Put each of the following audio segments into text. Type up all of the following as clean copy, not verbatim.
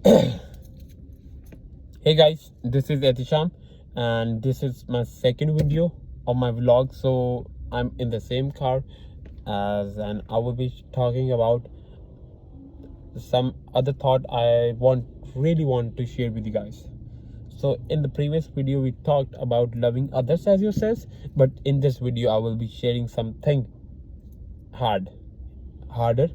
Hey guys, this is Etisham and this is my second video of my vlog. So I'm in the same car and I will be talking about some other thought I really want to share with you guys. So in the previous video we talked about loving others as yourselves, but in this video I will be sharing something harder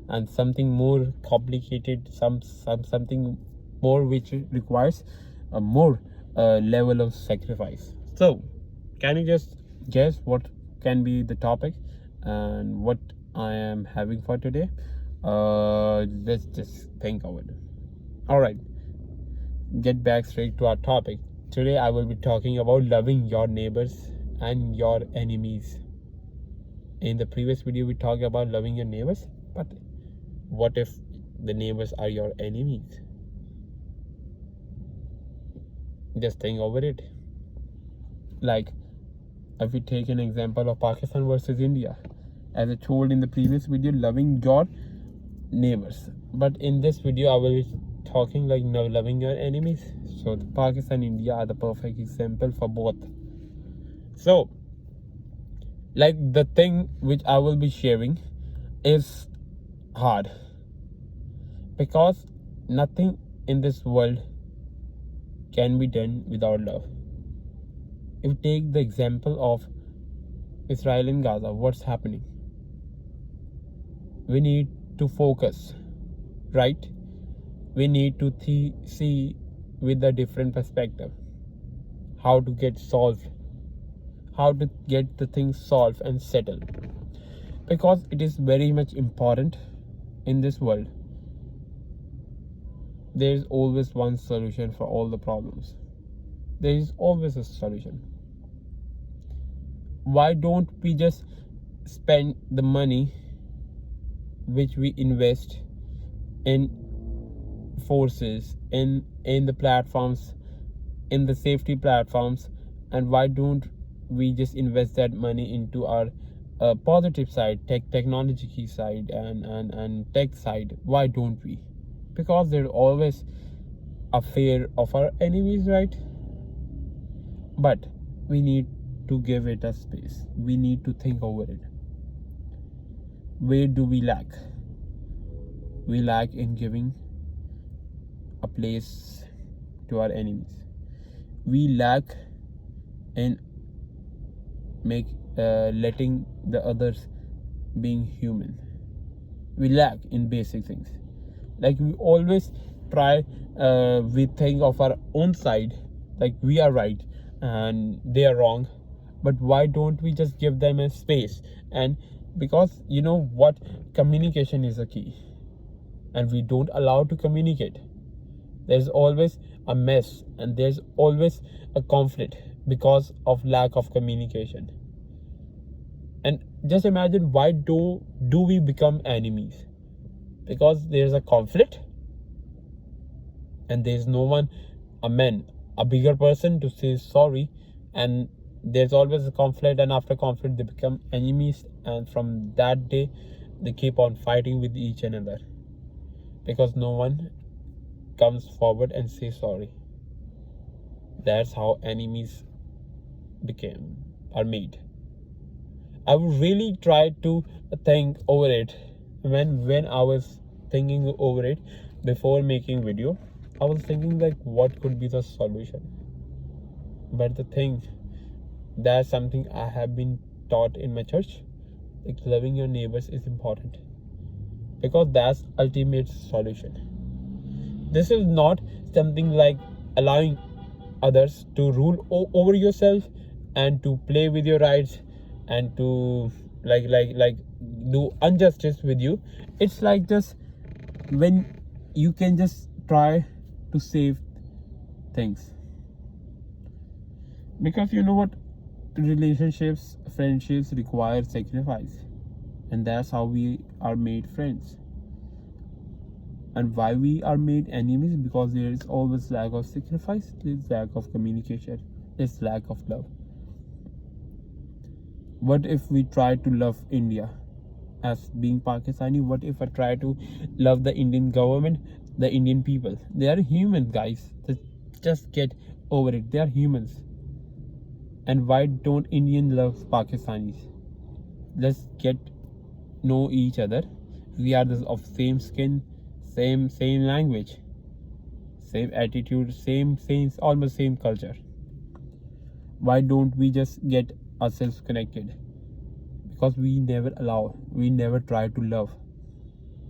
and something more complicated, something more which requires a more level of sacrifice. So can you just guess what can be the topic and what I am having for today? Let's just think of it. All right, get back straight to our topic. Today I will be talking about loving your neighbors and your enemies. In the previous video we talked about loving your neighbors, but what if the neighbors are your enemies? Just think over it. Like, if we take an example of Pakistan versus India, as I told in the previous video, loving your neighbors, but in this video I will be talking like no, loving your enemies. So the Pakistan and India are the perfect example for both. So like, the thing which I will be sharing is hard, because nothing in this world can be done without love. If you take the example of Israel and Gaza, what's happening? We need to focus, right? We need to see with a different perspective how to get the things solved and settled, because it is very much important. In this world there is always one solution for all the problems. There is always a solution. Why don't we just spend the money which we invest in forces, in the platforms, in the safety platforms, and why don't we just invest that money into our positive side, technology side, and tech side? Why don't we? Because there's always a fear of our enemies, right? But we need to give it a space. We need to think over it. Where do we lack? We lack in giving a place to our enemies. We lack in letting the others being human. We lack in basic things. Like, we always try, we think of our own side, like we are right and they are wrong. But why don't we just give them a space? And because you know what, communication is a key, and we don't allow to communicate, there's always a mess and there's always a conflict because of lack of communication. And just imagine, why do we become enemies? Because there's a conflict and there's no one, a bigger person to say sorry, and there's always a conflict, and after conflict they become enemies, and from that day they keep on fighting with each another because no one comes forward and say sorry. That's how enemies are made. I would really try to think over it. When I was thinking over it before making video, I was thinking like, what could be the solution? But the thing, that's something I have been taught in my church, like loving your neighbors is important, because that's ultimate solution. This is not something like allowing others to rule over yourself and to play with your rights and to like do injustice with you. It's like just when you can just try to save things, because you know what, relationships, friendships require sacrifice, and that's how we are made friends. And why we are made enemies? Because there is always lack of sacrifice, there's lack of communication, there's lack of love. What if we try to love India as being Pakistani? What if I try to love the Indian government the Indian people. They are humans, guys. Just get over it. They are humans. And why don't Indians love Pakistanis? Let's get know each other. We are of same skin, same language, same attitude, same almost same culture. Why don't we just get ourselves connected? Because we never try to love.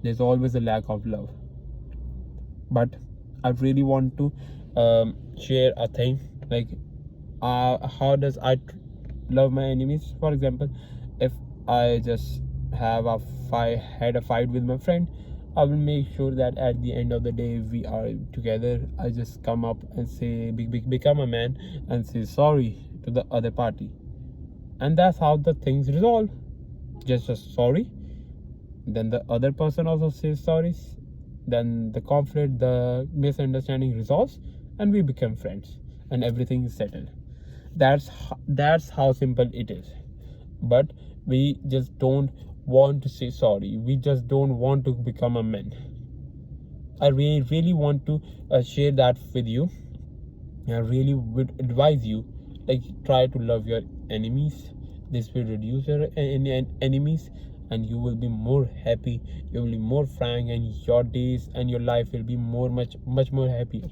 There's always a lack of love. But I really want to share a thing, like how does love my enemies. For example, if I just had a fight with my friend, I will make sure that at the end of the day we are together. I just come up and say, become a man and say sorry to the other party, and that's how the things resolve. Just a sorry, then the other person also says sorry, then the conflict, the misunderstanding resolves, and we become friends, and everything is settled. That's how simple it is. But we just don't want to say sorry. We just don't want to become a man. I really want to share that with you. I really would advise you, like, try to love your enemies. This will reduce your enemies, and you will be more happy. You will be more frank, and your days and your life will be much more happier.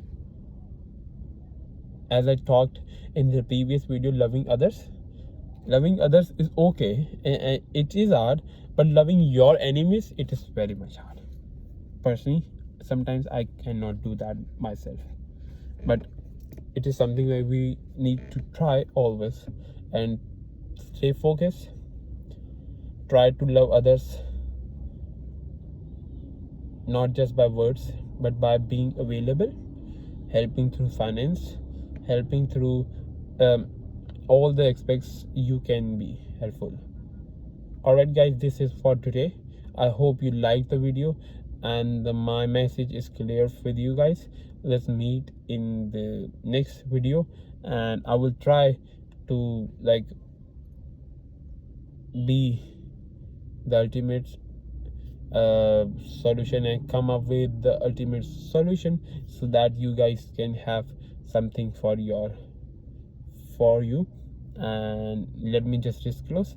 As I talked in the previous video, loving others is okay, and it is hard, but loving your enemies, it is very much hard. Personally, sometimes I cannot do that myself, but it is something that we need to try always, and stay focused. Try to love others, not just by words, but by being available, helping through finance, helping through all the aspects you can be helpful. Alright guys, this is for today. I hope you liked the video and my message is clear with you guys. Let's meet in the next video, and I will try to be the ultimate solution and come up with the ultimate solution, so that you guys can have something for you. And let me just disclose,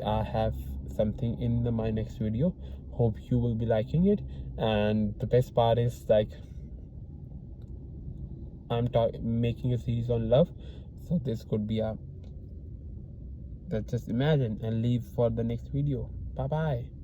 I have something in my next video. Hope you will be liking it. And the best part is, I'm making a series on love, so this could be let's just imagine and leave for the next video. Bye bye.